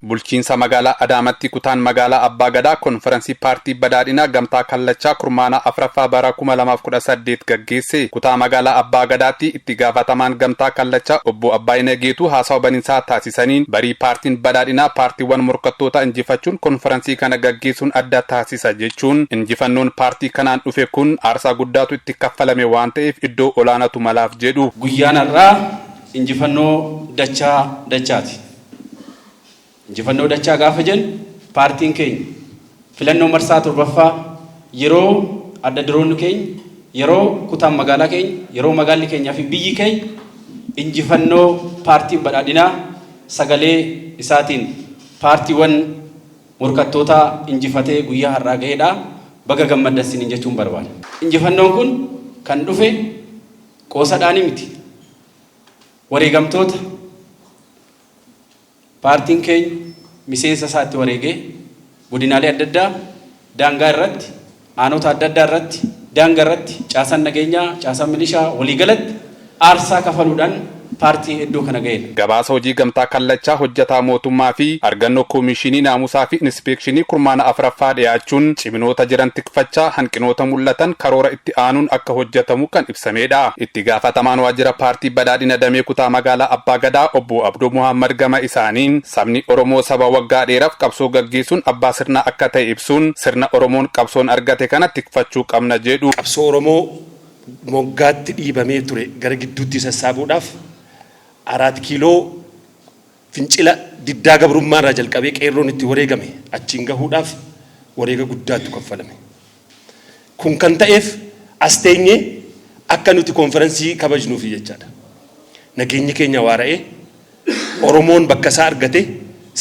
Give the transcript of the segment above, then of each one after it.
bulchiinsa magaalaa Adaamaatti kutaan magaalaa Abbaa Gadaa konferensii paartii badhaadhinaa gamtaa kallachaa kurmaana afraffaa bara 2018 gaggeesse. Kutaa magaalaa Abbaa Gadaatti itti gaafatamaan gamtaa kallachaa obbo Abbaayinee Geetuu haasawa baniinsaa taasisaniin barii paartiin badhaadhinaa paartiiwwan morkattoota injifachuun konferensii kana gaggeessuun adda taasisa jechuun injifannoon paartii kanaan dhufe kun aarsaa guddaatu itti kaffalame waan ta'eef iddoo olaanaatu malaaf jedhu. Guyyaan har'aa injifannoo dachaati. Injifannoo dachaa gaafa jennu paartiin keenya filannoo marsaa torbaffaa yeroo adda diroonni keenya yeroo kutaan magaalaa keenya yeroo magaalli keenyaa fi biyyi keenya injifannoo paartiin badhaadhinaa sagalee isaatiin paartiiwwan morkattoota injifatee guyyaa har'aa ga'eedha. Baga gammaddan jechuun barbaada. Injifannoon kun kan dhufe qoosadhaanii miti. Wareegamtoota paartiin keenya miseensa isaatti wareegee godinaalee adda addaa daangaa irratti aanota adda addaa irratti daangaa irratti caasaan nageenyaa caasaan milishaa waliigalatti aarsaa kafaluudhaan paartii iddoo kana ga'eedha. Gabaasa hojii gamtaa kallachaa hojjetaa mootummaa fi argannoo koomishinii naamusaa fi inspeekshinii kurmaana afraffaa dhiyaachuun ciminoota jiran tikfachaa hanqinoota mul'atan karoora itti aanuun akka hojjetamu kan ibsamedha. Itti gaafatamaan waajjira paartii badhaadhina damee kutaa magaalaa Abbaa Gadaa obbo Abduu Muhammad gama isaaniin sabni Oromoo saba waggaa dheeraaf qabsoo gaggeessuun abbaa sirnaa akka ta'e ibsuun sirna Oromoon qabsoon argate kana tikfachuu qabna jedhu. Qabsoo Oromoo moggaatti dhiibamee ture gara gidduutti sassaabuudhaaf 4 kiiloo fincila diddaa gabrummaa irraa jalqabee qeerroon itti wareegame achiin gahuudhaaf wareega guddaatu kaffalame. Kun kan ta'eef as teenyee akka nuti konferensii kabajnuuf jechaadha. Nageenyi keenya waara'ee Oromoon bakka isaa argate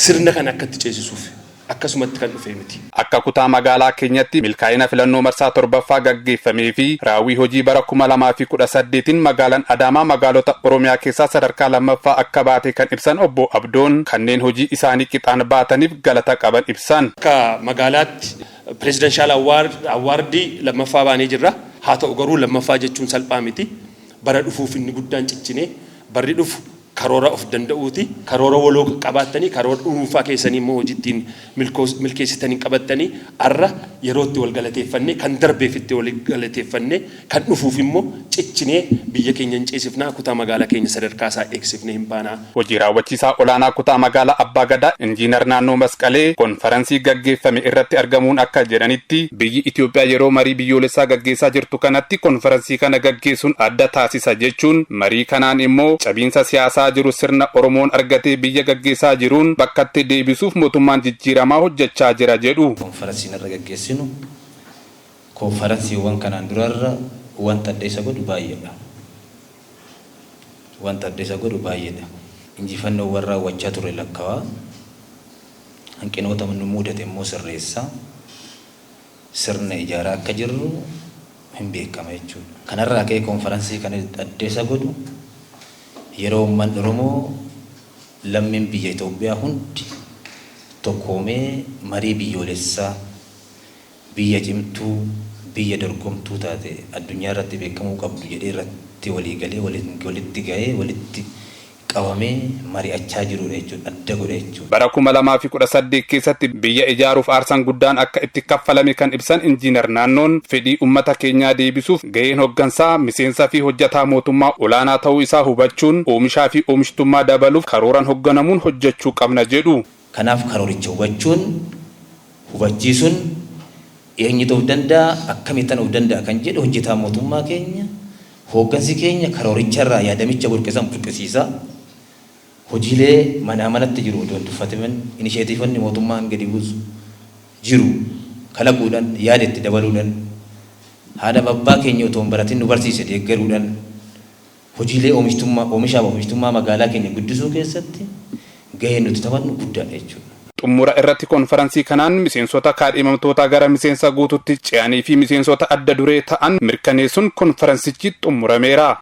sirna kan akka itti ceesisuuf akkasumatti kan dhufe miti. Akka kutaa magaalaa keenyatti milkaa'ina filannoo marsaa torbaffaa gaggeeffamee fi raawwii hojii bara 2018 magaalaan Adaamaa magaalota Oromiyaa keessaa sadarkaa lammaffaa akka baate kan ibsan obbo Abdoon kanneen hojii isaanii qixaan baataniif galata qaban ibsan. Akka magaalaatti presidential awardii lammaffaa baanee jirra. Haa ta'u garuu lammaffaa jechuun salphaa miti. Bara dhufuuf inni guddaan ciccinee barri dhufu karoora of danda'uuti. Karoora waloo qabaatanii karoora dhuunfaa keessanii immoo hojittiin milkeessitanii qabattanii arra yerootti wal galateeffannee kan darbeefitti wal galateeffannee kan dhufuuf immoo ciccinee biyya keenya hin ceesifnaa kutaa magaalaa keenya sadarkaa isaa eegsifnee hin baanaa. Hojii raawwachiisaa olaanaa kutaa magaalaa Abbaa Gadaa injiinar Naannoo Masqalee konferensii gaggeeffame irratti argamuun akka jedhanitti biyyi Itoophiyaa yeroo marii biyyoolessaa gaggeessaa jirtu kanatti konferensii kana gaggeessuun adda taasisa jechuun marii kanaan immoo cabiinsa siyaasaa jiru sirna Oromoon argatee biyya gaggeessaa jiruun bakkatti deebisuuf mootummaan jijjiiramaa hojjechaa jira jedhu. Konferensiin irra gaggeessinu konferensiiwwan kanaan durarra wanta adda isa godhu baay'eedha. Wanta adda isa godhu baay'eedha. Injifannoowwan raawwachaa ture lakkaawaa hanqinoota nu mudate immoo sirreessaa sirna ijaaraa akka jirru hin beekama jechuudha. Kanarraa ka'ee konferensii kana adda isa godhu yeroo uummanni Oromoo lammiin biyya Itoophiyaa hundi tokkoomee marii biyyoolessaa biyya cimtuu biyya dorgomtuu taate addunyaa irratti beekamuu qabdu jedhee irratti waliigalee walitti ga'ee walitti qabamee mari'achaa jirudha jechuudha adda godha jechuudha. Bara 2018 keessatti biyya ijaaruuf aarsaan guddaan akka itti kaffalame kan ibsan injiinar Naannoon fedhii uummata keenyaa deebisuuf ga'een hooggansaa miseensaa fi hojjetaa mootummaa olaanaa ta'uu isaa hubachuun oomishaa fi oomishtummaa dabaluuf karooraan hoogganamuun hojjechuu qabna jedhu. Kanaaf karooricha hubachiisuun eenyu ta'uu danda'a akkamitti ta'uu danda'a kan jedhu hojjetaa mootummaa keenya hooggansi keenya karooricharraa yaadamicha burqisiisaa. Hojiilee manaa manatti jiru odoon tuffataman inisheetiifanni mootummaan gadi buusu jiru kalaquudhaan yaada itti dabaluudhaan haadha abbaa keenya otoo hin baratin nu barsiise deeggaruudhaan hojiilee oomishtummaa magaalaa keenya guddisuu keessatti gaheen nuti taphannu guddaadha jechuudha. Xumura irratti konferensii kanaan miseensota kaadhimamtoota gara miseensa guututti ce'anii fi miseensota adda duree ta'an mirkaneessuun konferensichi xumurameera.